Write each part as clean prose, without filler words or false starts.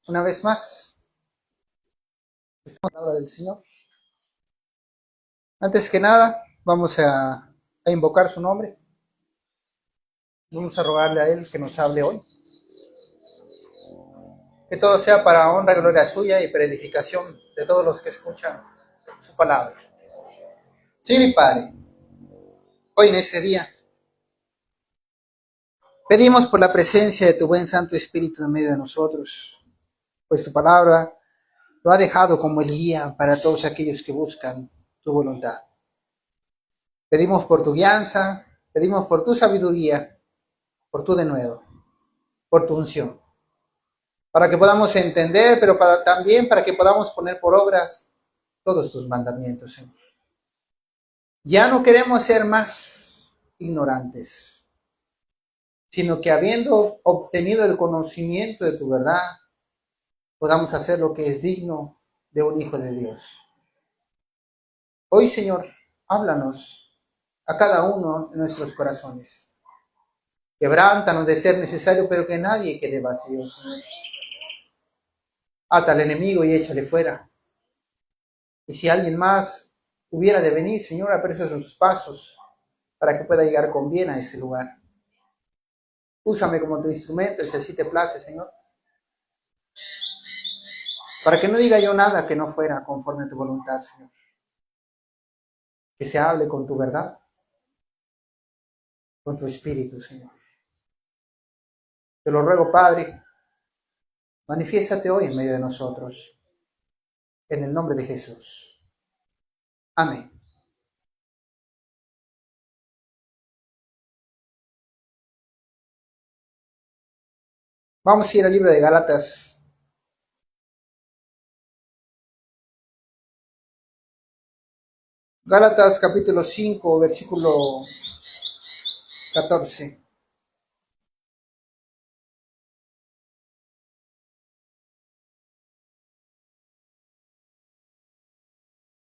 Una vez más, esta palabra del Señor. Antes que nada, vamos a invocar su nombre. Vamos a rogarle a Él que nos hable hoy. Que todo sea para honra y gloria suya y para edificación de todos los que escuchan su palabra. Señor y Padre, hoy en este día, pedimos por la presencia de tu buen Santo Espíritu en medio de nosotros, pues tu palabra lo ha dejado como el guía para todos aquellos que buscan tu voluntad. Pedimos por tu guianza, pedimos por tu sabiduría, por tu denuedo, por tu unción, para que podamos entender, pero también para que podamos poner por obras todos tus mandamientos, Señor. Ya no queremos ser más ignorantes, sino que habiendo obtenido el conocimiento de tu verdad, podamos hacer lo que es digno de un hijo de Dios. Hoy, Señor, háblanos a cada uno de nuestros corazones. Quebrántanos de ser necesario, pero que nadie quede vacío, Señor. Ata al enemigo y échale fuera. Y si alguien más hubiera de venir, Señor, apresura sus pasos para que pueda llegar con bien a ese lugar. Úsame como tu instrumento, si así te place, Señor. Para que no diga yo nada que no fuera conforme a tu voluntad, Señor. Que se hable con tu verdad, con tu espíritu, Señor. Te lo ruego, Padre, manifiéstate hoy en medio de nosotros. En el nombre de Jesús. Amén. Vamos a ir al libro de Gálatas. Gálatas capítulo 5, versículo 14.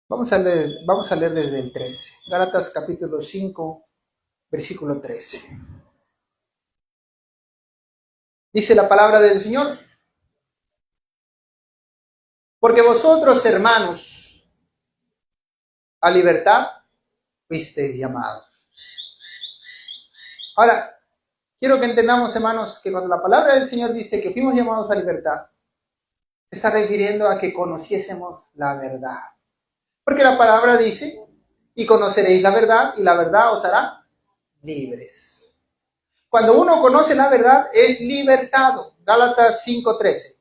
Vamos a leer desde el 13. Gálatas capítulo 5, versículo 13. Dice la palabra del Señor. Porque vosotros, hermanos, a libertad fuisteis llamados. Ahora, quiero que entendamos, hermanos, que cuando la palabra del Señor dice que fuimos llamados a libertad, se está refiriendo a que conociésemos la verdad. Porque la palabra dice, y conoceréis la verdad, y la verdad os hará libres. Cuando uno conoce la verdad, es libertado. Gálatas 5:13.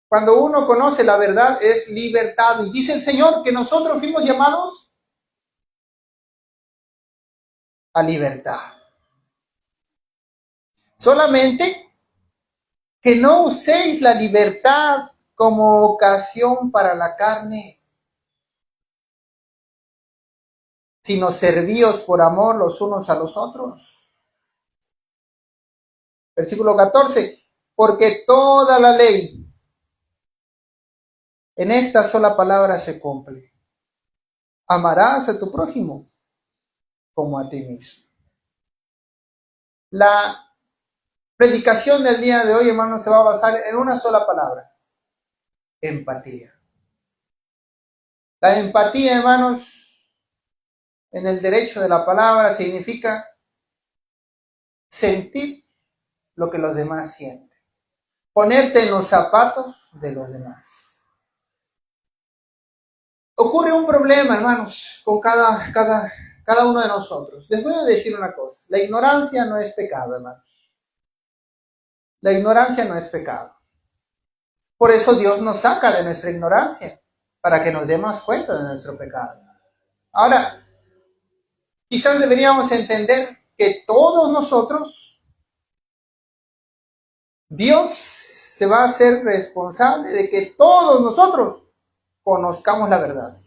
Cuando uno conoce la verdad, es libertado. Y dice el Señor que nosotros fuimos llamados a libertad. Solamente que no uséis la libertad como ocasión para la carne, sino servíos por amor los unos a los otros. Versículo 14. Porque toda la ley en esta sola palabra se cumple. Amarás a tu prójimo como a ti mismo. La predicación del día de hoy, hermanos, se va a basar en una sola palabra. Empatía. La empatía, hermanos, en el derecho de la palabra significa sentir lo que los demás sienten. Ponerte en los zapatos de los demás. Ocurre un problema, hermanos, con cada uno de nosotros. Les voy a decir una cosa. La ignorancia no es pecado, hermanos. La ignorancia no es pecado. Por eso Dios nos saca de nuestra ignorancia, para que nos demos cuenta de nuestro pecado. Ahora, quizás deberíamos entender que todos nosotros, Dios se va a hacer responsable de que todos nosotros conozcamos la verdad,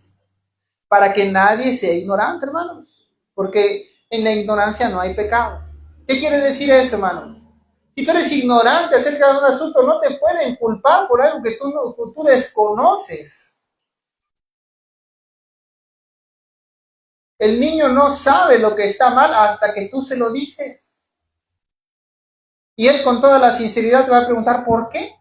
para que nadie sea ignorante, hermanos, porque en la ignorancia no hay pecado. ¿Qué quiere decir esto, hermanos? Si tú eres ignorante acerca de un asunto, no te pueden culpar por algo que tú desconoces. El niño no sabe lo que está mal hasta que tú se lo dices. Y él con toda la sinceridad te va a preguntar, ¿por qué?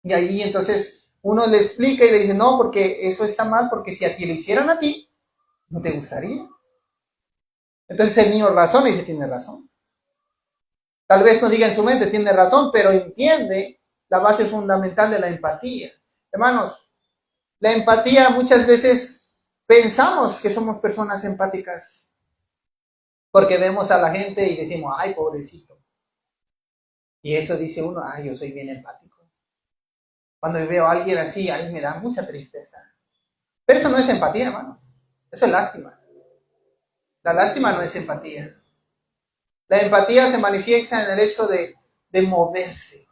Y ahí entonces uno le explica y le dice, no, porque eso está mal, porque si a ti lo hicieran a ti, no te gustaría. Entonces el niño razona y dice, tiene razón. Tal vez no diga en su mente, tiene razón, pero entiende la base fundamental de la empatía. Hermanos, la empatía muchas veces pensamos que somos personas empáticas porque vemos a la gente y decimos, ay, pobrecito. Y eso dice uno, ay, yo soy bien empático. Cuando veo a alguien así, ahí me da mucha tristeza. Pero eso no es empatía, hermano. Eso es lástima. La lástima no es empatía. La empatía se manifiesta en el hecho de moverse,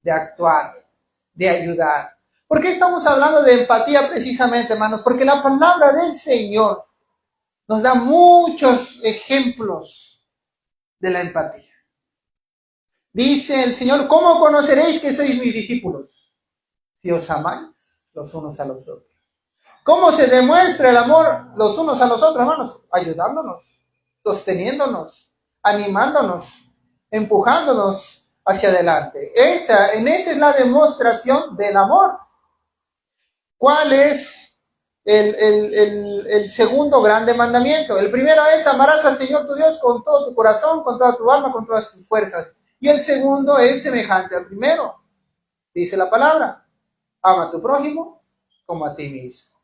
de actuar, de ayudar. ¿Por qué estamos hablando de empatía precisamente, hermanos? Porque la palabra del Señor nos da muchos ejemplos de la empatía. Dice el Señor, ¿cómo conoceréis que sois mis discípulos? Si os amáis los unos a los otros. ¿Cómo se demuestra el amor los unos a los otros, hermanos? Ayudándonos, sosteniéndonos, animándonos, empujándonos hacia adelante. Esa es la demostración del amor. ¿Cuál es el segundo grande mandamiento? El primero es amarás al Señor tu Dios con todo tu corazón, con toda tu alma, con todas tus fuerzas. Y el segundo es semejante al primero. Dice la palabra, ama a tu prójimo como a ti mismo.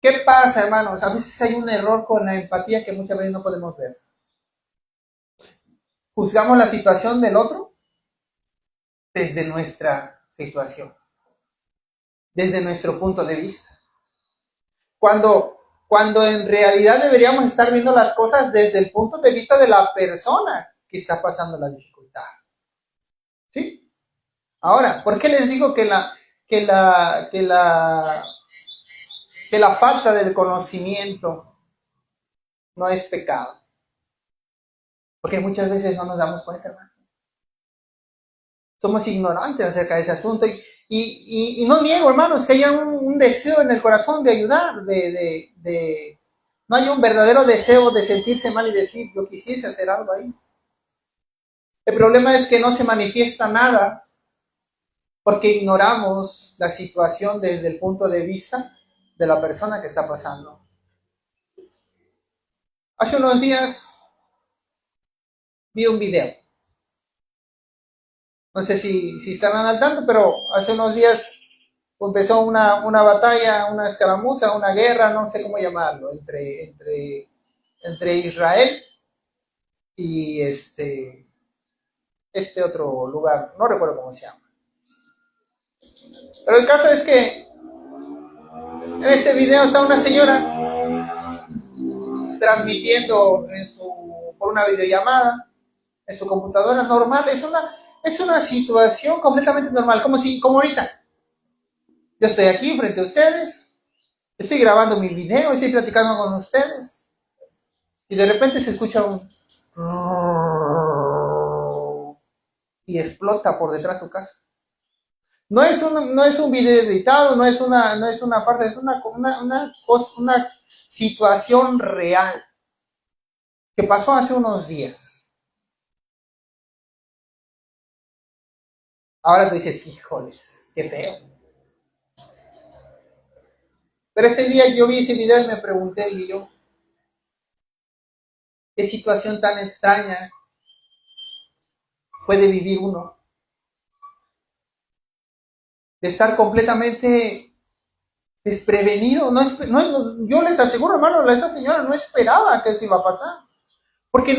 ¿Qué pasa, hermanos? A veces hay un error con la empatía que muchas veces no podemos ver. Juzgamos la situación del otro desde nuestra situación, desde nuestro punto de vista. Cuando en realidad deberíamos estar viendo las cosas desde el punto de vista de la persona que está pasando la dificultad. ¿Sí? Ahora, ¿por qué les digo que la falta del conocimiento no es pecado? Porque muchas veces no nos damos cuenta, hermano. Somos ignorantes acerca de ese asunto y no niego, hermanos, que haya un deseo en el corazón de ayudar, no hay un verdadero deseo de sentirse mal y decir, yo quisiese hacer algo ahí. El problema es que no se manifiesta nada porque ignoramos la situación desde el punto de vista de la persona que está pasando. Hace unos días vi un video. No sé si estarán al tanto, pero hace unos días empezó una batalla, una escaramuza, una guerra, no sé cómo llamarlo, entre Israel y este otro lugar, no recuerdo cómo se llama. Pero el caso es que en este video está una señora transmitiendo por una videollamada en su computadora normal. Es una situación completamente normal, como ahorita. Yo estoy aquí frente a ustedes, estoy grabando mi video, estoy platicando con ustedes y de repente se escucha un y explota por detrás de su casa. No es un video editado, no es una parte, es una situación real que pasó hace unos días. Ahora tú dices, híjoles, qué feo. Pero ese día yo vi ese video y me pregunté, y yo, ¿qué situación tan extraña puede vivir uno? De estar completamente desprevenido. Yo les aseguro, hermano, esa señora no esperaba que eso iba a pasar. Porque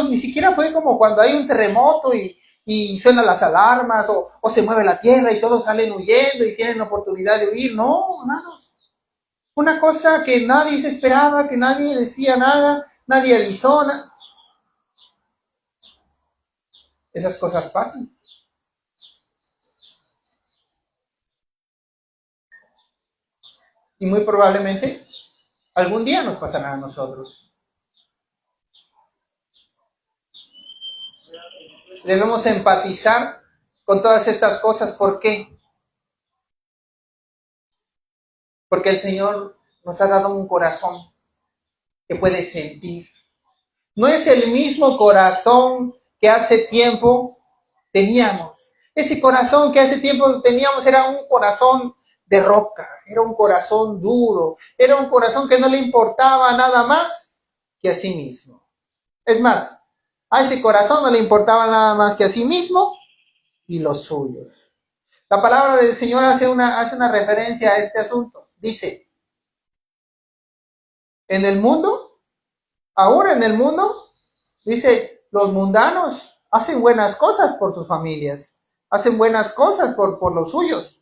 ni siquiera fue como cuando hay un terremoto y suenan las alarmas o se mueve la tierra y todos salen huyendo y tienen la oportunidad de huir. No, nada. Una cosa que nadie se esperaba, que nadie decía nada, nadie avisó. Esas cosas pasan. Y muy probablemente algún día nos pasará a nosotros. Debemos empatizar con todas estas cosas. ¿Por qué? Porque el Señor nos ha dado un corazón que puede sentir. No es el mismo corazón que hace tiempo teníamos. Ese corazón que hace tiempo teníamos era un corazón de roca, era un corazón duro, era un corazón que no le importaba nada más que a sí mismo. Es más, a ese corazón no le importaba nada más que a sí mismo y los suyos. La palabra del Señor hace una referencia a este asunto. Dice, en el mundo, ahora en el mundo, dice, los mundanos hacen buenas cosas por sus familias, hacen buenas cosas por los suyos.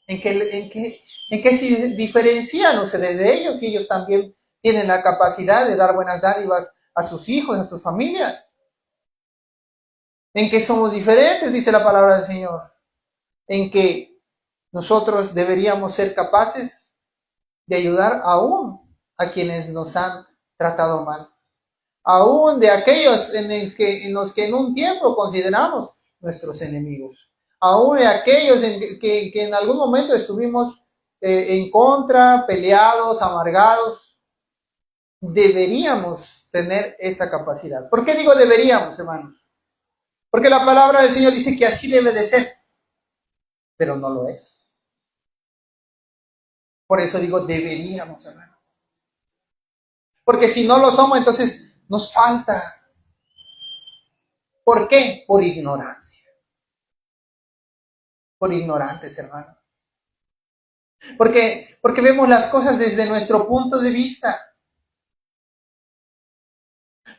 ¿En qué se diferencian ustedes de ellos? Y ellos también tienen la capacidad de dar buenas dádivas a sus hijos, a sus familias. ¿En qué somos diferentes? Dice la palabra del Señor. En que nosotros deberíamos ser capaces de ayudar aún a quienes nos han tratado mal. Aún de aquellos en los que en un tiempo consideramos nuestros enemigos. Aún de aquellos que en algún momento estuvimos en contra, peleados, amargados. Deberíamos tener esa capacidad. ¿Por qué digo deberíamos, hermanos? Porque la palabra del Señor dice que así debe de ser, pero no lo es. Por eso digo deberíamos, hermano. Porque si no lo somos, entonces nos falta. ¿Por qué? Por ignorancia. Por ignorantes, hermano. Porque vemos las cosas desde nuestro punto de vista.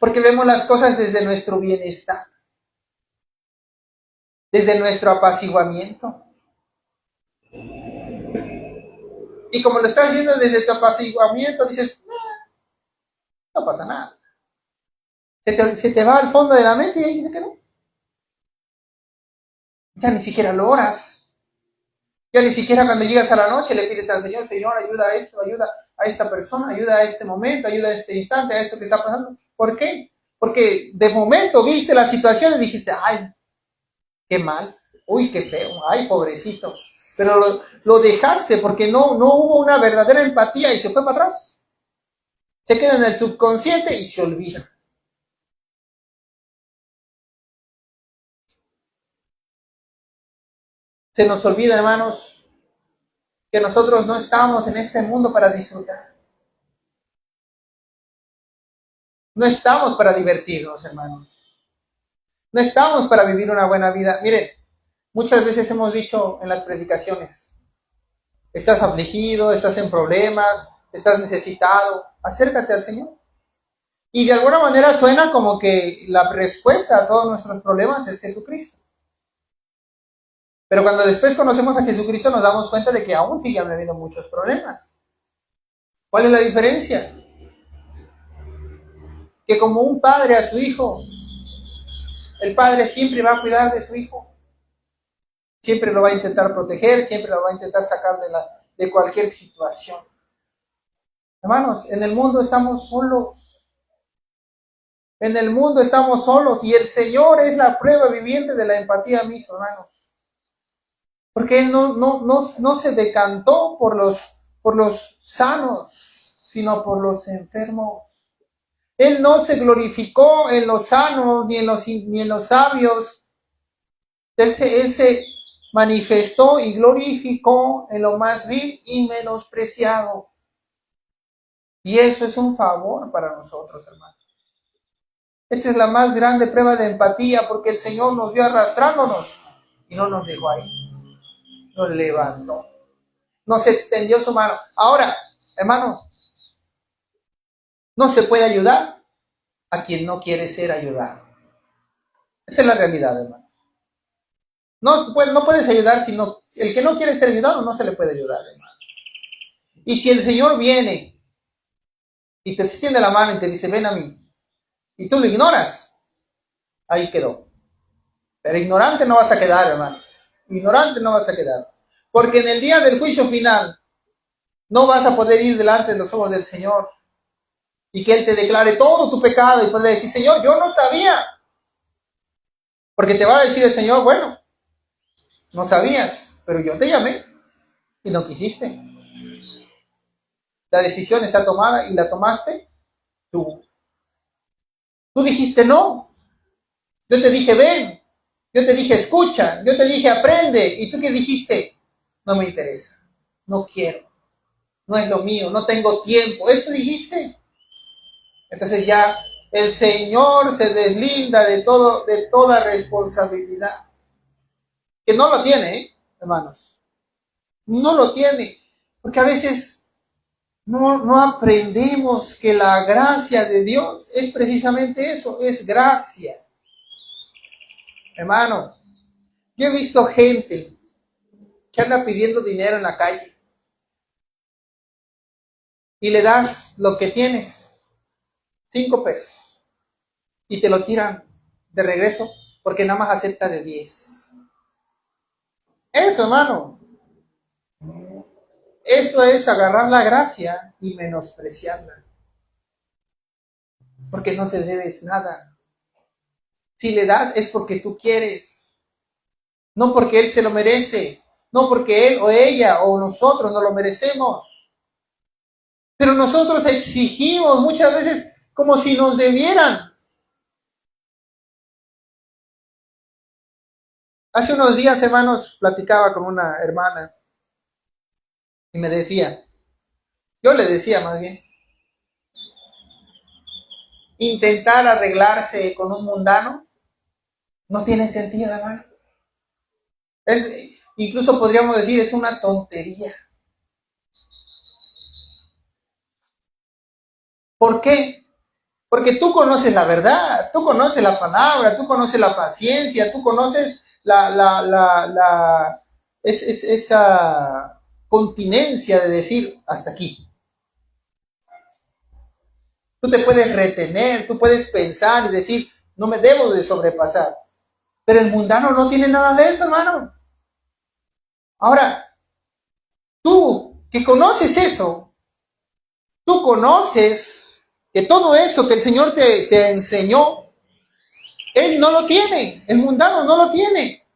Porque vemos las cosas desde nuestro bienestar. Desde nuestro apaciguamiento. Y como lo estás viendo desde tu apaciguamiento, dices, no pasa nada. Se te va al fondo de la mente y ahí dice que no. Ya ni siquiera lo oras. Ya ni siquiera cuando llegas a la noche le pides al Señor, Señor, ayuda a esto, ayuda a esta persona, ayuda a este momento, ayuda a este instante, a esto que está pasando. ¿Por qué? Porque de momento viste la situación y dijiste, ay, qué mal, uy, qué feo, ay, pobrecito. Pero lo dejaste porque no hubo una verdadera empatía y se fue para atrás. Se queda en el subconsciente y se olvida. Se nos olvida, hermanos, que nosotros no estamos en este mundo para disfrutar. No estamos para divertirnos, hermanos. No estamos para vivir una buena vida. Miren, muchas veces hemos dicho en las predicaciones, estás afligido, estás en problemas, estás necesitado, acércate al Señor. Y de alguna manera suena como que la respuesta a todos nuestros problemas es Jesucristo. Pero cuando después conocemos a Jesucristo nos damos cuenta de que aún siguen habiendo muchos problemas. ¿Cuál es la diferencia? Que como un padre a su hijo, el padre siempre va a cuidar de su hijo. Siempre lo va a intentar proteger, siempre lo va a intentar sacar de cualquier situación. Hermanos, en el mundo estamos solos. En el mundo estamos solos y el Señor es la prueba viviente de la empatía a mis hermanos. Porque Él no se decantó por los sanos, sino por los enfermos. Él no se glorificó en los sanos ni en los sabios. Él se manifestó y glorificó en lo más vil y menospreciado. Y eso es un favor para nosotros, hermanos. Esa es la más grande prueba de empatía, porque el Señor nos vio arrastrándonos y no nos dejó ahí. Nos levantó. Nos extendió su mano. Ahora, hermano, no se puede ayudar a quien no quiere ser ayudado. Esa es la realidad, hermano. No puedes ayudar, sino el que no quiere ser ayudado no se le puede ayudar, hermano. Y si el Señor viene y te extiende la mano y te dice, ven a mí, y tú lo ignoras, ahí quedó. Pero ignorante no vas a quedar, hermano. Ignorante no vas a quedar. Porque en el día del juicio final no vas a poder ir delante de los ojos del Señor y que Él te declare todo tu pecado y poder decir, Señor, yo no sabía. Porque te va a decir el Señor, bueno, no sabías, pero yo te llamé y no quisiste. La decisión está tomada y la tomaste tú. Tú dijiste no. Yo te dije ven Yo te dije, escucha, yo te dije, aprende, y tú qué dijiste, no me interesa, no quiero, no es lo mío, no tengo tiempo, eso dijiste. Entonces ya el Señor se deslinda de toda responsabilidad, que no lo tiene, hermanos, no lo tiene, porque a veces no aprendemos que la gracia de Dios es precisamente eso, es gracia. Hermano, yo he visto gente que anda pidiendo dinero en la calle y le das lo que tienes, 5 pesos, y te lo tiran de regreso porque nada más acepta de 10. Eso, hermano, eso es agarrar la gracia y menospreciarla, porque no te debes nada. Si le das es porque tú quieres, no porque él se lo merece, no porque él o ella o nosotros no lo merecemos. Pero nosotros exigimos muchas veces como si nos debieran. Hace unos días, hermanos, platicaba con una hermana y me decía, yo le decía más bien, intentar arreglarse con un mundano no tiene sentido, hermano. Incluso podríamos decir, es una tontería. ¿Por qué? Porque tú conoces la verdad, tú conoces la palabra, tú conoces la paciencia, tú conoces esa continencia de decir hasta aquí. Tú te puedes retener, tú puedes pensar y decir, no me debo de sobrepasar. Pero el mundano no tiene nada de eso, hermano. Ahora, tú que conoces eso, tú conoces que todo eso que el Señor te enseñó, Él no lo tiene, el mundano no lo tiene.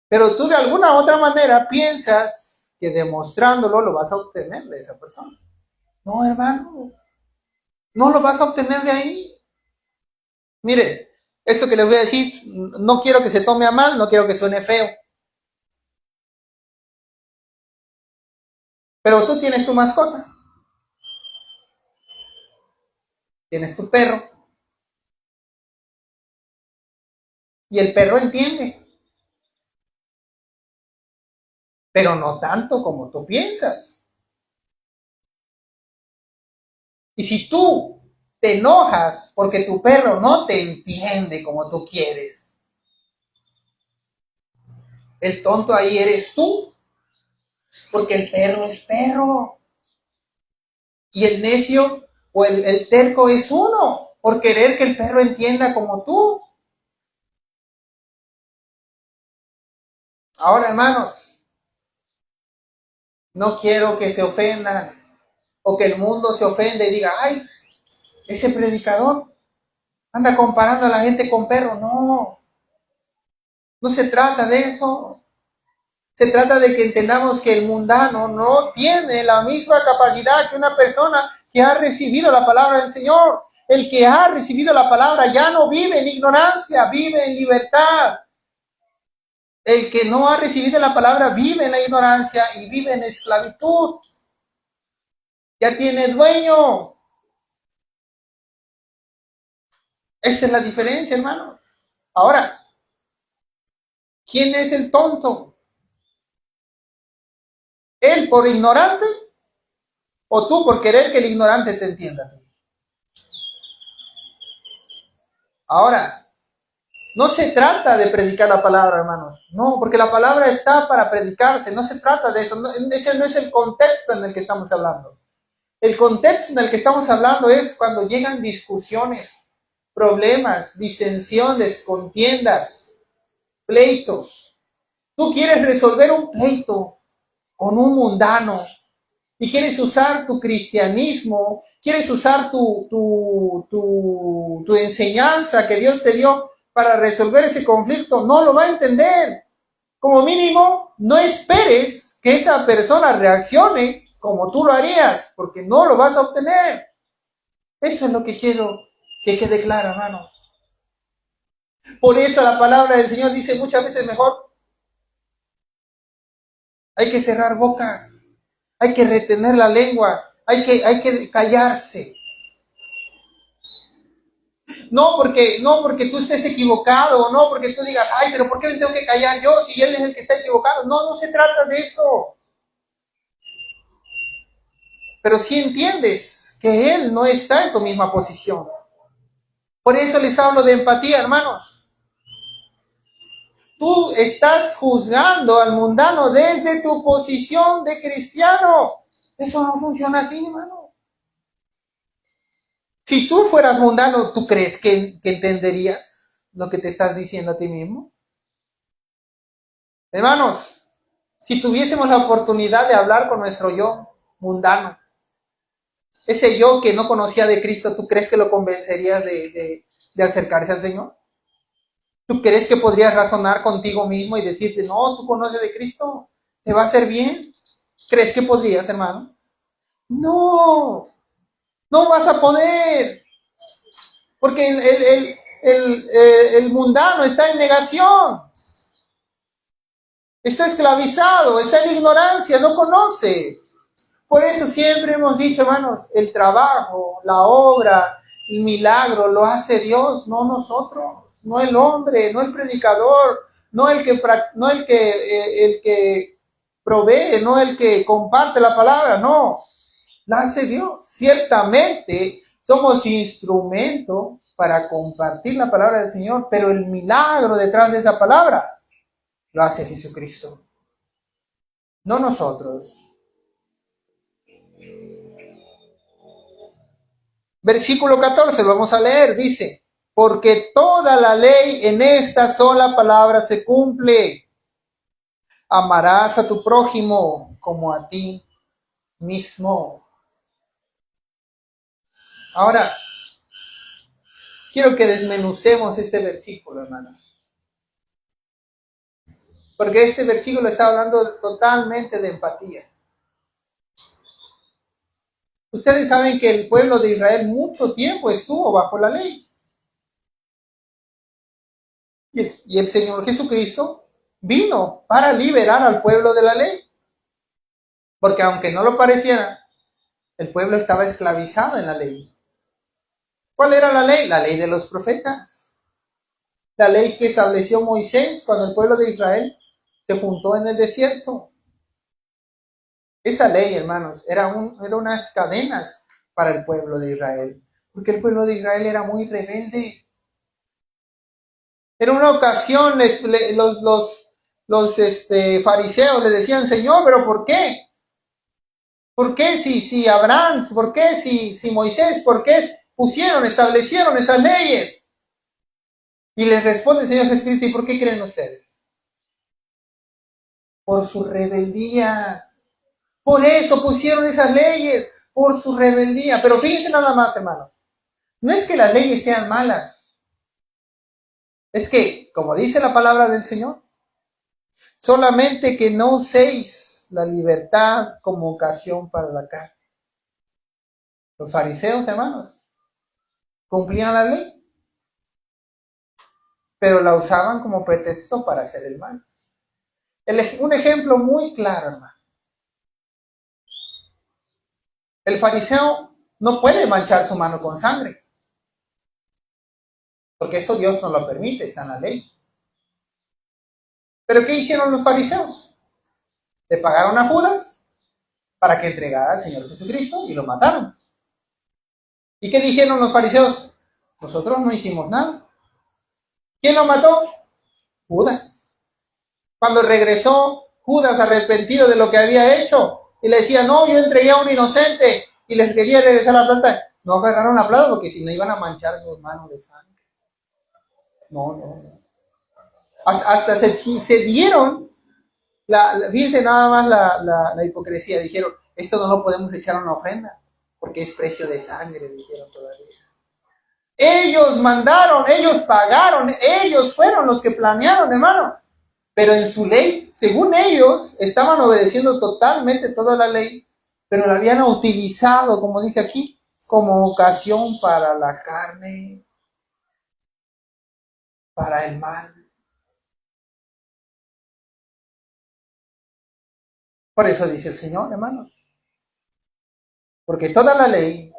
Pero tú de alguna u otra manera piensas que demostrándolo lo vas a obtener de esa persona. No, hermano, no lo vas a obtener de ahí. Mire, esto que les voy a decir, no quiero que se tome a mal, no quiero que suene feo. Pero tú tienes tu mascota, tienes tu perro, y el perro entiende, pero no tanto como tú piensas. Y si tú te enojas porque tu perro no te entiende como tú quieres, el tonto ahí eres tú, porque el perro es perro. Y el necio o el terco es uno, por querer que el perro entienda como tú. Ahora, hermanos, no quiero que se ofendan o que el mundo se ofenda y diga, ay, ese predicador anda comparando a la gente con perros. No, no se trata de eso. Se trata de que entendamos que el mundano no tiene la misma capacidad que una persona que ha recibido la palabra del Señor. El que ha recibido la palabra ya no vive en ignorancia, vive en libertad. El que no ha recibido la palabra vive en la ignorancia y vive en esclavitud. Ya tiene dueño. Esa es la diferencia, hermano. Ahora, ¿quién es el tonto? ¿Él por ignorante o tú por querer que el ignorante te entienda? Ahora, no se trata de predicar la palabra, hermanos. No, porque la palabra está para predicarse. No se trata de eso. No, ese no es el contexto en el que estamos hablando. El contexto en el que estamos hablando es cuando llegan discusiones, problemas, disensiones, contiendas, pleitos. Tú quieres resolver un pleito con un mundano y quieres usar tu cristianismo, quieres usar tu enseñanza que Dios te dio para resolver ese conflicto, no lo va a entender. Como mínimo, no esperes que esa persona reaccione como tú lo harías, porque no lo vas a obtener. Eso es lo que quiero que quede claro, hermanos. Por eso la palabra del Señor dice muchas veces mejor, hay que cerrar boca, hay que retener la lengua, hay que callarse. No porque tú estés equivocado, no porque tú digas, ay, pero ¿por qué me tengo que callar yo si él es el que está equivocado? No, no se trata de eso. Pero sí entiendes que él no está en tu misma posición. Por eso les hablo de empatía, hermanos. Tú estás juzgando al mundano desde tu posición de cristiano. Eso no funciona así, hermano. Si tú fueras mundano, ¿tú crees que entenderías lo que te estás diciendo a ti mismo? Hermanos, si tuviésemos la oportunidad de hablar con nuestro yo mundano, ese yo que no conocía de Cristo, ¿tú crees que lo convencerías de acercarse al Señor? ¿Tú crees que podrías razonar contigo mismo y decirte, no, tú conoces de Cristo, te va a hacer bien? ¿Crees que podrías, hermano? No, no vas a poder, porque el mundano está en negación, está esclavizado, está en ignorancia, no conoce. Por eso siempre hemos dicho, hermanos, el trabajo, la obra, el milagro lo hace Dios, no nosotros, no el hombre, no el predicador, no el que provee, no el que comparte la palabra, no, la hace Dios. Ciertamente somos instrumento para compartir la palabra del Señor, pero el milagro detrás de esa palabra lo hace Jesucristo, no nosotros. Versículo 14, vamos a leer, dice, porque toda la ley en esta sola palabra se cumple. Amarás a tu prójimo como a ti mismo. Ahora, quiero que desmenucemos este versículo, hermanos. Porque este versículo está hablando totalmente de empatía. Ustedes saben que el pueblo de Israel mucho tiempo estuvo bajo la ley. Y el Señor Jesucristo vino para liberar al pueblo de la ley. Porque aunque no lo pareciera, el pueblo estaba esclavizado en la ley. ¿Cuál era la ley? La ley de los profetas. La ley que estableció Moisés cuando el pueblo de Israel se juntó en el desierto. Esa ley, hermanos, era unas cadenas para el pueblo de Israel. Porque el pueblo de Israel era muy rebelde. En una ocasión los fariseos le decían, Señor, ¿pero por qué? ¿Por qué si Abraham, por qué si Moisés, por qué establecieron esas leyes? Y les responde el Señor Jesucristo, ¿y por qué creen ustedes? Por su rebeldía. Por eso pusieron esas leyes, por su rebeldía. Pero fíjense nada más, hermanos. No es que las leyes sean malas. Es que, como dice la palabra del Señor, solamente que no uséis la libertad como ocasión para la carne. Los fariseos, hermanos, cumplían la ley, pero la usaban como pretexto para hacer el mal. Un ejemplo muy claro, hermano. El fariseo no puede manchar su mano con sangre, porque eso Dios no lo permite, está en la ley. ¿Pero qué hicieron los fariseos? Le pagaron a Judas para que entregara al Señor Jesucristo y lo mataron. ¿Y qué dijeron los fariseos? Nosotros no hicimos nada. ¿Quién lo mató? Judas. Cuando regresó Judas arrepentido de lo que había hecho y le decía, no, yo entregué a un inocente y les quería regresar la plata, no agarraron la plata porque si no iban a manchar sus manos de sangre. No. Hasta se dieron, fíjense nada más la hipocresía, dijeron, esto no lo podemos echar a una ofrenda porque es precio de sangre, dijeron todavía. Ellos mandaron, ellos pagaron, ellos fueron los que planearon, hermano. Pero en su ley, según ellos, estaban obedeciendo totalmente toda la ley, pero la habían utilizado, como dice aquí, como ocasión para la carne. para el mal. Por eso dice el Señor, hermanos. Porque toda la ley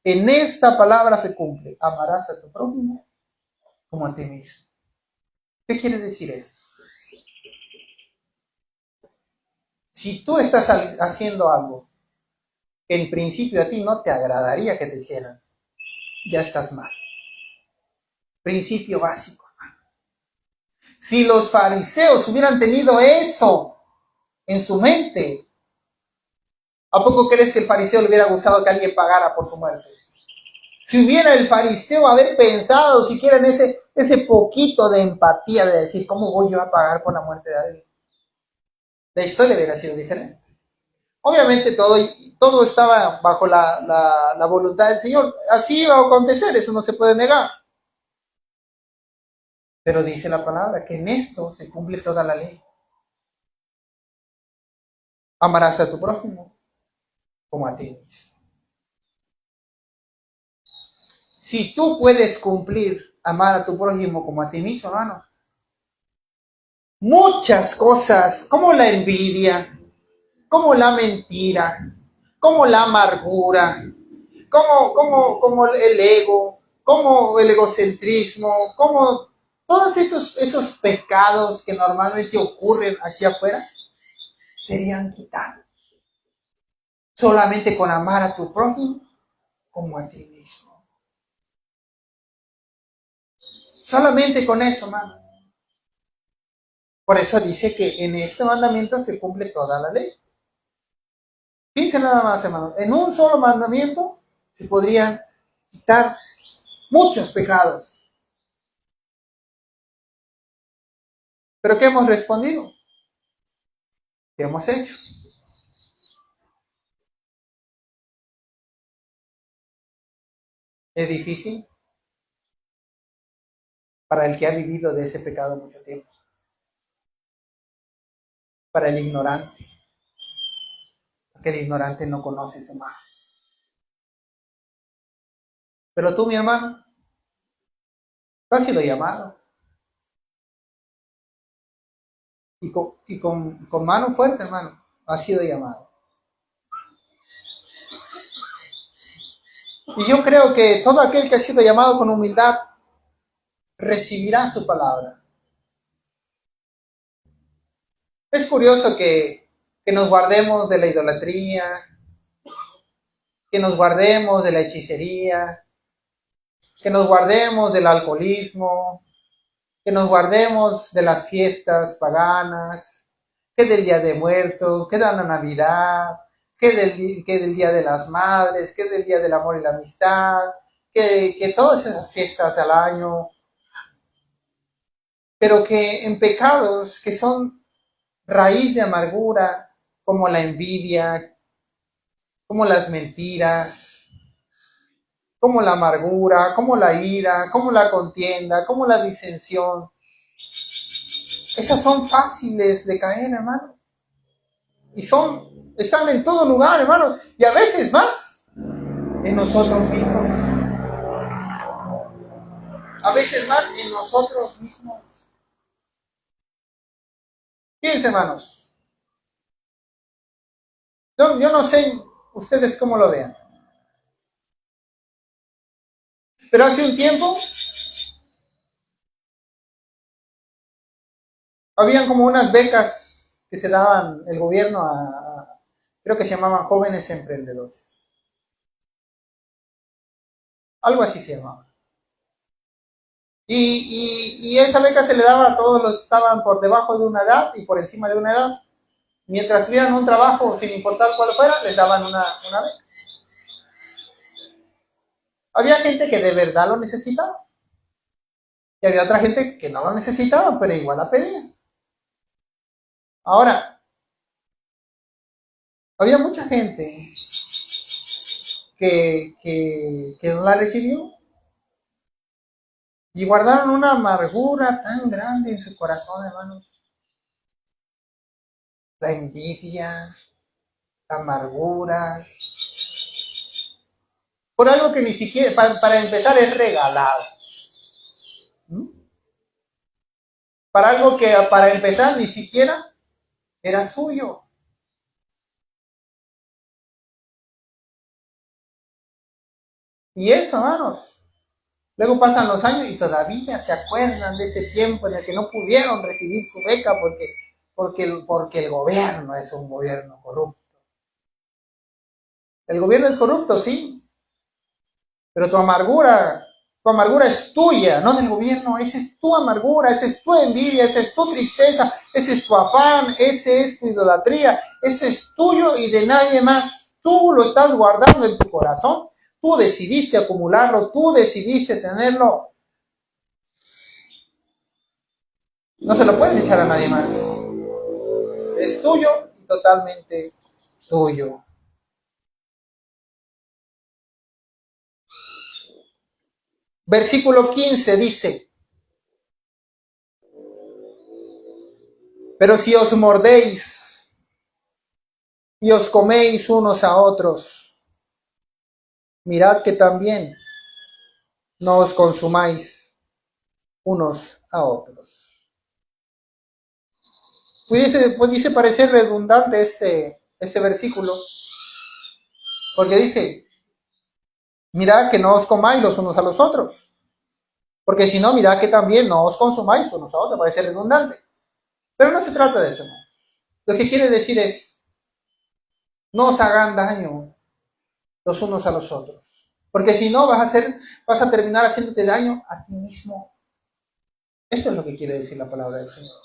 en esta palabra se cumple. Amarás a tu prójimo como a ti mismo. ¿Qué quiere decir esto? Si tú estás haciendo algo que en principio a ti no te agradaría que te hicieran, ya estás mal. Principio básico. Si los fariseos hubieran tenido eso en su mente, ¿a poco crees que el fariseo le hubiera gustado que alguien pagara por su muerte? Si hubiera el fariseo haber pensado siquiera en ese poquito de empatía de decir, ¿cómo voy yo a pagar por la muerte de alguien? La historia hubiera sido diferente. Obviamente todo estaba bajo la voluntad del Señor. Así iba a acontecer, eso no se puede negar. Pero dice la palabra que en esto se cumple toda la ley. Amarás a tu prójimo como a ti mismo. Si tú puedes cumplir, amar a tu prójimo como a ti mismo, hermano, muchas cosas, como la envidia, como la mentira, como la amargura, como el ego, como el egocentrismo, como todos esos pecados que normalmente ocurren aquí afuera, serían quitados. Solamente con amar a tu prójimo como a ti mismo. Solamente con eso, hermano. Por eso dice que en este mandamiento se cumple toda la ley. Fíjense nada más, hermano. En un solo mandamiento se podrían quitar muchos pecados. ¿Pero qué hemos respondido? ¿Qué hemos hecho? Es difícil para el que ha vivido de ese pecado mucho tiempo. Para el ignorante. Porque el ignorante no conoce su mal. Pero tú, mi hermano, tú has sido llamado. Y con mano fuerte, hermano, has sido llamado. Y yo creo que todo aquel que ha sido llamado con humildad recibirá su palabra. Es curioso que nos guardemos de la idolatría, que nos guardemos de la hechicería, que nos guardemos del alcoholismo, que nos guardemos de las fiestas paganas, que del Día de Muertos, que de la Navidad, que del Día de las Madres, que del Día del Amor y la Amistad, que todas esas fiestas al año, pero que en pecados que son raíz de amargura, como la envidia, como las mentiras, como la amargura, como la ira, como la contienda, como la disensión. Esas son fáciles de caer, hermano. Y están en todo lugar, hermano. Y a veces más en nosotros mismos. A veces más en nosotros mismos. Fíjense, hermanos. Yo no sé ustedes cómo lo vean. Pero hace un tiempo habían como unas becas que se daban el gobierno creo que se llamaban jóvenes emprendedores. Algo así se llamaba. Y esa beca se le daba a todos los que estaban por debajo de una edad y por encima de una edad. Mientras tuvieran un trabajo, sin importar cuál fuera, les daban una beca. Había gente que de verdad lo necesitaba. Y había otra gente que no lo necesitaba, pero igual la pedía. Ahora, había mucha gente que no la recibió y guardaron una amargura tan grande en su corazón, hermanos. La envidia, la amargura, por algo que ni siquiera, para empezar, es regalado. ¿Mm? para algo que para empezar ni siquiera era suyo. Y eso, hermanos, luego pasan los años y todavía se acuerdan de ese tiempo en el que no pudieron recibir su beca porque el gobierno es un gobierno corrupto. El gobierno es corrupto, sí, pero tu amargura es tuya, no del gobierno. Esa es tu amargura, esa es tu envidia, esa es tu tristeza, ese es tu afán, ese es tu idolatría, ese es tuyo y de nadie más. Tú lo estás guardando en tu corazón, tú decidiste acumularlo, tú decidiste tenerlo. No se lo puedes echar a nadie más. Es tuyo y totalmente tuyo. Versículo 15 dice: pero si os mordéis y os coméis unos a otros, mirad que también no os consumáis unos a otros. Pudiese parecer redundante este versículo, porque dice, mirad que no os comáis los unos a los otros, porque si no, mirad que también no os consumáis unos a otros. Parece redundante, pero no se trata de eso, ¿no? Lo que quiere decir es, no os hagan daño los unos a los otros, porque si no vas a terminar haciéndote daño a ti mismo. Eso es lo que quiere decir la palabra del Señor.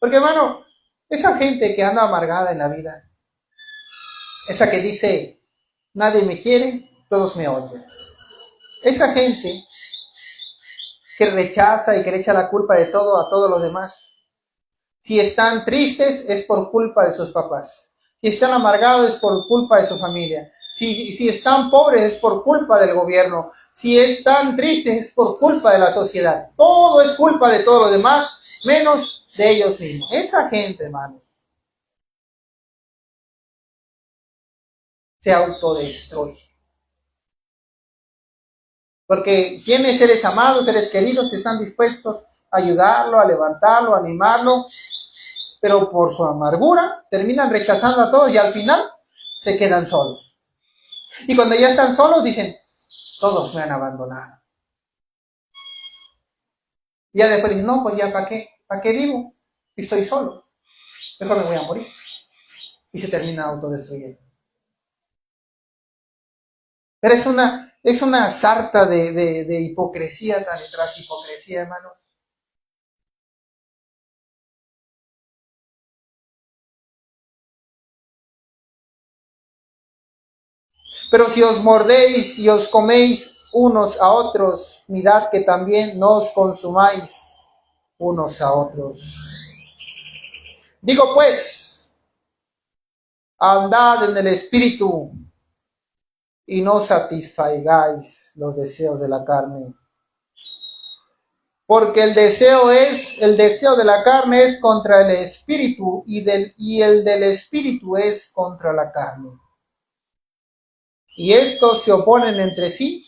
Porque, hermano, esa gente que anda amargada en la vida, esa que dice, nadie me quiere, todos me odian. Esa gente que rechaza y que le echa la culpa de todo a todos los demás. Si están tristes es por culpa de sus papás. Si están amargados es por culpa de su familia. Si están pobres es por culpa del gobierno. Si están tristes es por culpa de la sociedad. Todo es culpa de todos los demás, menos de ellos mismos. Esa gente, hermanos, se autodestruye. Porque tiene seres amados, seres queridos que están dispuestos a ayudarlo, a levantarlo, a animarlo, pero por su amargura terminan rechazando a todos y al final se quedan solos. Y cuando ya están solos dicen, todos me han abandonado. Y ya después dicen, no, pues ya ¿para qué? ¿Para qué vivo? Si estoy solo. Mejor me voy a morir. Y se termina autodestruyendo. Pero es una sarta de hipocresía tras hipocresía, hermano. Pero si os mordéis y os coméis unos a otros, mirad que también no os consumáis unos a otros. Digo pues, andad en el Espíritu y no satisfagáis los deseos de la carne. Porque el deseo de la carne es contra el Espíritu y el del Espíritu es contra la carne. Y estos se oponen entre sí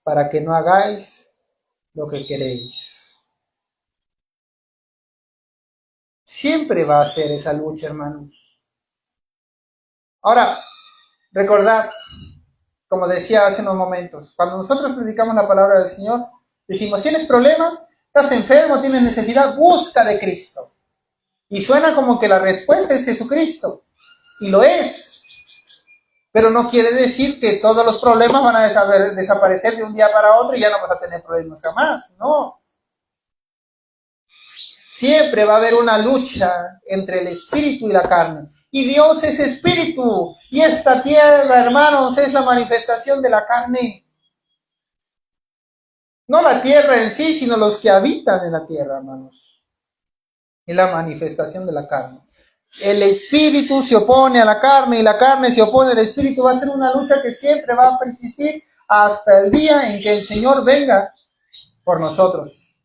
para que no hagáis lo que queréis. Siempre va a ser esa lucha, hermanos. Ahora, recordad, como decía hace unos momentos, cuando nosotros predicamos la palabra del Señor, decimos, tienes problemas, estás enfermo, tienes necesidad, busca de Cristo. Y suena como que la respuesta es Jesucristo. Y lo es. Pero no quiere decir que todos los problemas van a desaparecer de un día para otro y ya no vas a tener problemas jamás. No. Siempre va a haber una lucha entre el espíritu y la carne. Y Dios es espíritu. Y esta tierra, hermanos, es la manifestación de la carne. No la tierra en sí, sino los que habitan en la tierra, hermanos. Es la manifestación de la carne. El espíritu se opone a la carne y la carne se opone al espíritu. Va a ser una lucha que siempre va a persistir hasta el día en que el Señor venga por nosotros.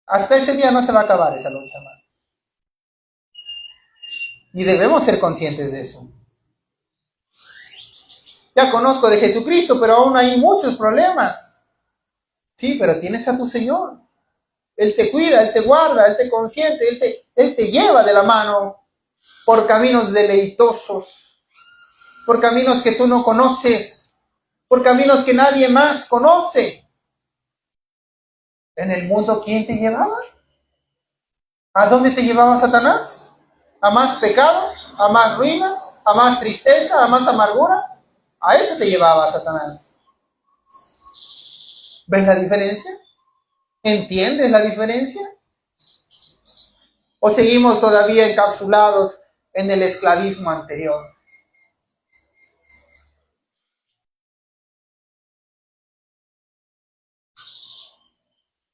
Hasta ese día no se va a acabar esa lucha, hermano. Y debemos ser conscientes de eso. Ya conozco de Jesucristo, pero aún hay muchos problemas. Sí, pero tienes a tu Señor. Él te cuida, Él te guarda, Él te consiente, Él te lleva de la mano por caminos deleitosos, por caminos que tú no conoces, por caminos que nadie más conoce. En el mundo, ¿quién te llevaba? ¿A dónde te llevaba Satanás? ¿A más pecado? ¿A más ruina? ¿A más tristeza? ¿A más amargura? A eso te llevaba Satanás. ¿Ves la diferencia? ¿Entiendes la diferencia? ¿O seguimos todavía encapsulados en el esclavismo anterior?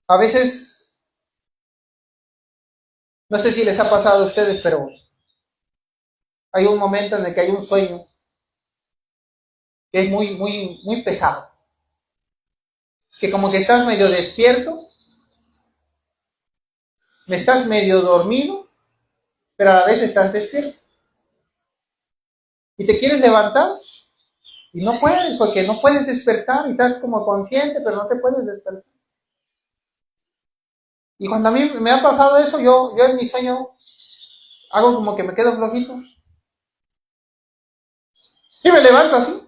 A veces, no sé si les ha pasado a ustedes, pero hay un momento en el que hay un sueño que es muy pesado. Que como que estás medio despierto, estás medio dormido, pero a la vez estás despierto. Y te quieres levantar y no puedes, porque no puedes despertar y estás como consciente, pero no te puedes despertar. Y cuando a mí me ha pasado eso, yo en mi sueño hago como que me quedo flojito. Y me levanto así.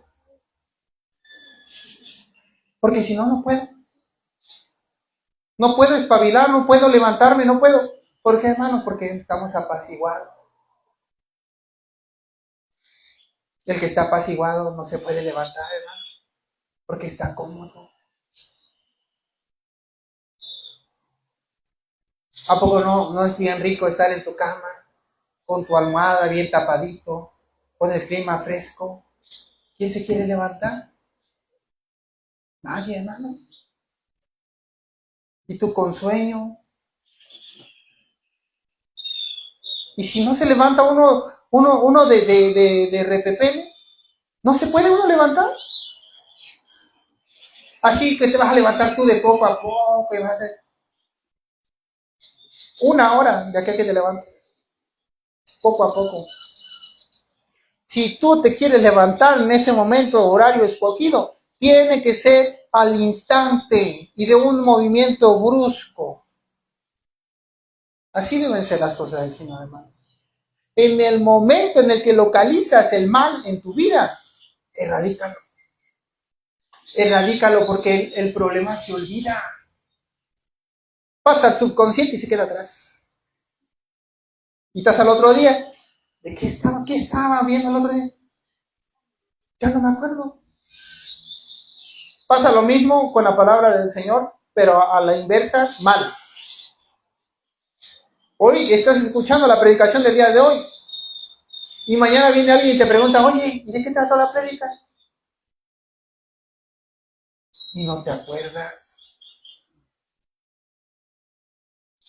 Porque si no, no puedo. No puedo espabilar, no puedo levantarme, no puedo. ¿Por qué, hermanos? Porque estamos apaciguados. El que está apaciguado no se puede levantar, hermano, porque está cómodo. ¿A poco no es bien rico estar en tu cama, con tu almohada bien tapadito, con el clima fresco? ¿Quién se quiere levantar? Nadie, hermano. Y tú con sueño. Y si no se levanta uno de repepene, no se puede uno levantar. Así que te vas a levantar tú de poco a poco y vas a hacer 1 hora de aquí a que te levantes. Poco a poco. Si tú te quieres levantar en ese momento, horario escogido, tiene que ser al instante y de un movimiento brusco. Así deben ser las cosas del Señor, hermano. En el momento en el que localizas el mal en tu vida, erradícalo. Erradícalo porque el problema se olvida. Pasa al subconsciente y se queda atrás. Y estás al otro día. ¿De qué estaba viendo el otro día? Ya no me acuerdo. Pasa lo mismo con la palabra del Señor, pero a la inversa, mal. Hoy estás escuchando la predicación del día de hoy. Y mañana viene alguien y te pregunta, oye, ¿y de qué trató la predica? Y no te acuerdas.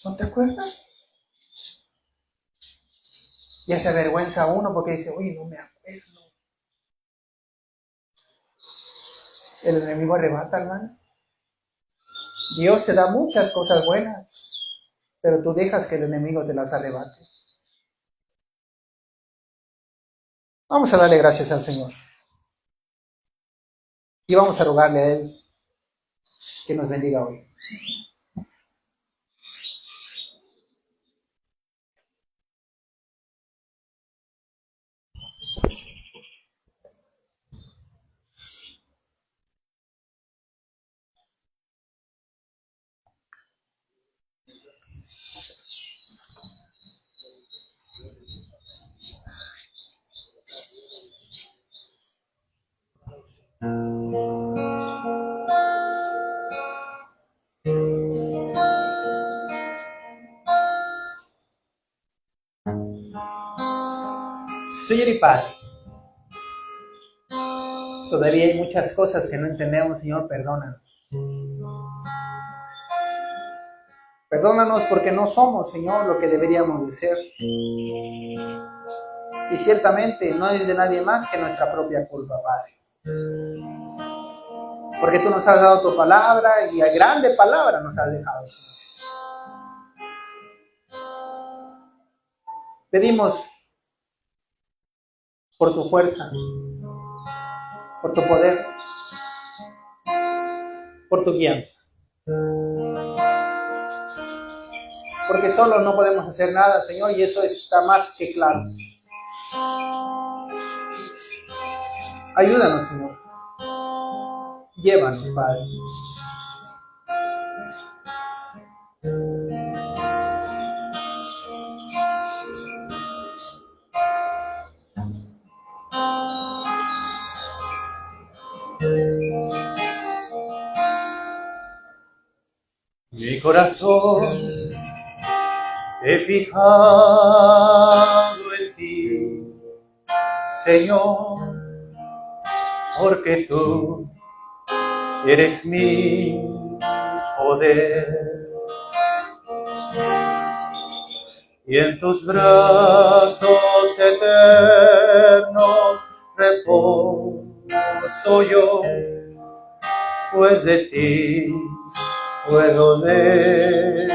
¿No te acuerdas? Ya se avergüenza uno porque dice, oye, no me acuerdo. El enemigo arrebata, hermano. Dios te da muchas cosas buenas, pero tú dejas que el enemigo te las arrebate. Vamos a darle gracias al Señor. Y vamos a rogarle a Él que nos bendiga hoy. Señor y Padre, todavía hay muchas cosas que no entendemos, Señor, perdónanos. Perdónanos porque no somos, Señor, lo que deberíamos de ser. Y ciertamente no es de nadie más que nuestra propia culpa, Padre. Porque tú nos has dado tu palabra y a grande palabra nos has dejado. Pedimos por tu fuerza, por tu poder, por tu guianza. porque solo no podemos hacer nada, Señor, y eso está más que claro. Ayúdanos, Señor. Llévanos, Padre. Mi corazón he fijado en ti, Señor, porque tú eres mi poder. Y en tus brazos eternos reposo yo, pues de ti puedo depender.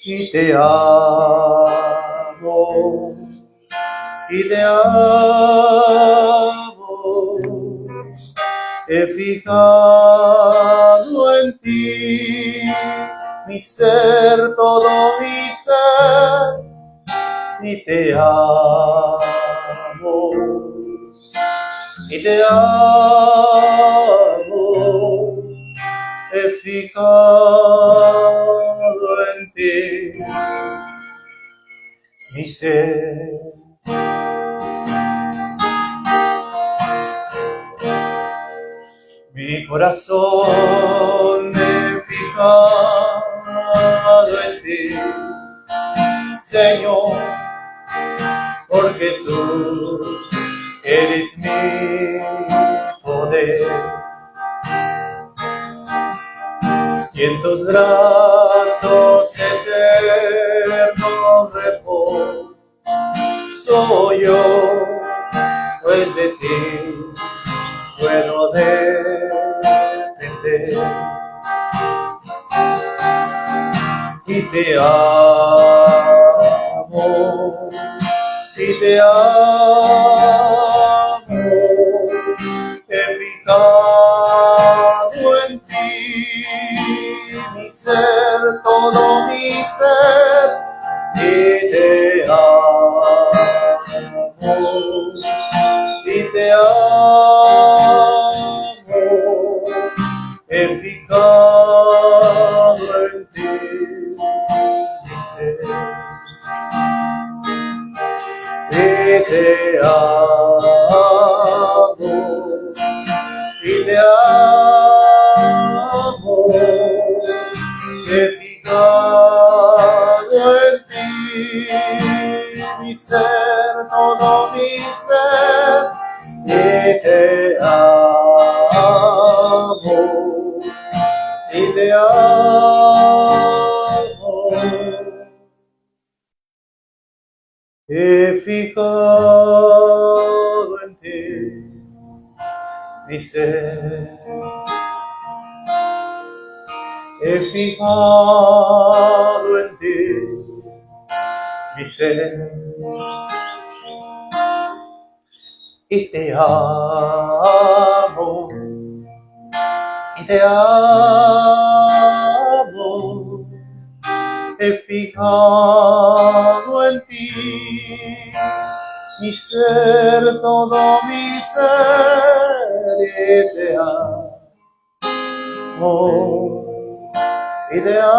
Y te amo, y te amo, he fijado en ti, mi ser, todo mi ser, y te amo, y te amo, he fijado en ti, mi ser. Mi corazón he fijado en ti, Señor, porque tú eres mi poder. Y en tus brazos eternos reposo yo, pues de ti puedo depender. Y te amo, y te amo, he fijado en ti, mi ser, todo mi ser, y te amo, y te amo, he fijado en ti, mi ser. Y te amo, y te amo, he fijado en ti, mi ser, todo mi ser, y te amo, y te amo, he fijado en ti, mi ser, he fijado en ti, mi ser, y te amo, y te amo, he fijado en ti, mi ser, todo mi ser, y te amo, y te amo,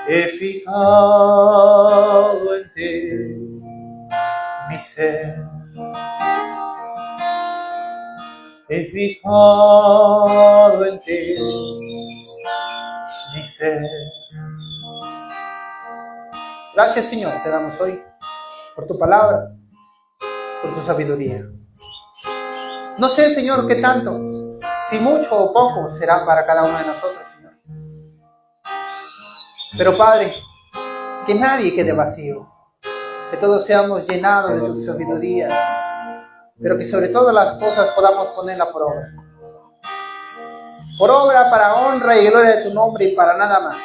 he fijado en ti, mi ser, he fijado en ti, mi ser. Gracias, Señor, te damos hoy por tu palabra, por tu sabiduría. No sé, Señor, qué tanto, si mucho o poco será para cada uno de nosotros, Señor. Pero, Padre, que nadie quede vacío, que todos seamos llenados de tu sabiduría, pero que sobre todas las cosas podamos ponerla por obra. Por obra para honra y gloria de tu nombre y para nada más.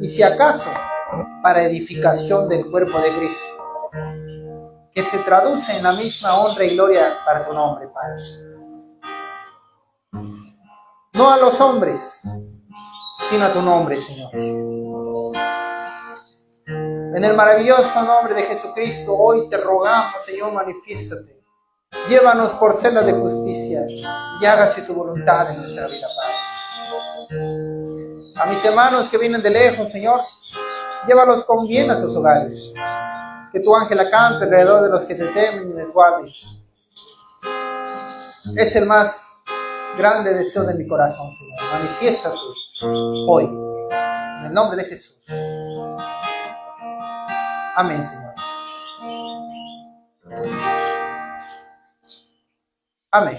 Y si acaso, para edificación del cuerpo de Cristo, que se traduce en la misma honra y gloria para tu nombre, Padre. no a los hombres, sino a tu nombre, Señor. En el maravilloso nombre de Jesucristo, hoy te rogamos, Señor, manifiéstate. Llévanos por senda de justicia y hágase tu voluntad en nuestra vida, Padre. A mis hermanos que vienen de lejos, Señor, llévalos con bien a sus hogares. Que tu ángel acampe alrededor de los que te temen y les guarde. Es el más grande deseo de mi corazón, Señor. Manifiéstate hoy, en el nombre de Jesús. Amén, Señor. Amén.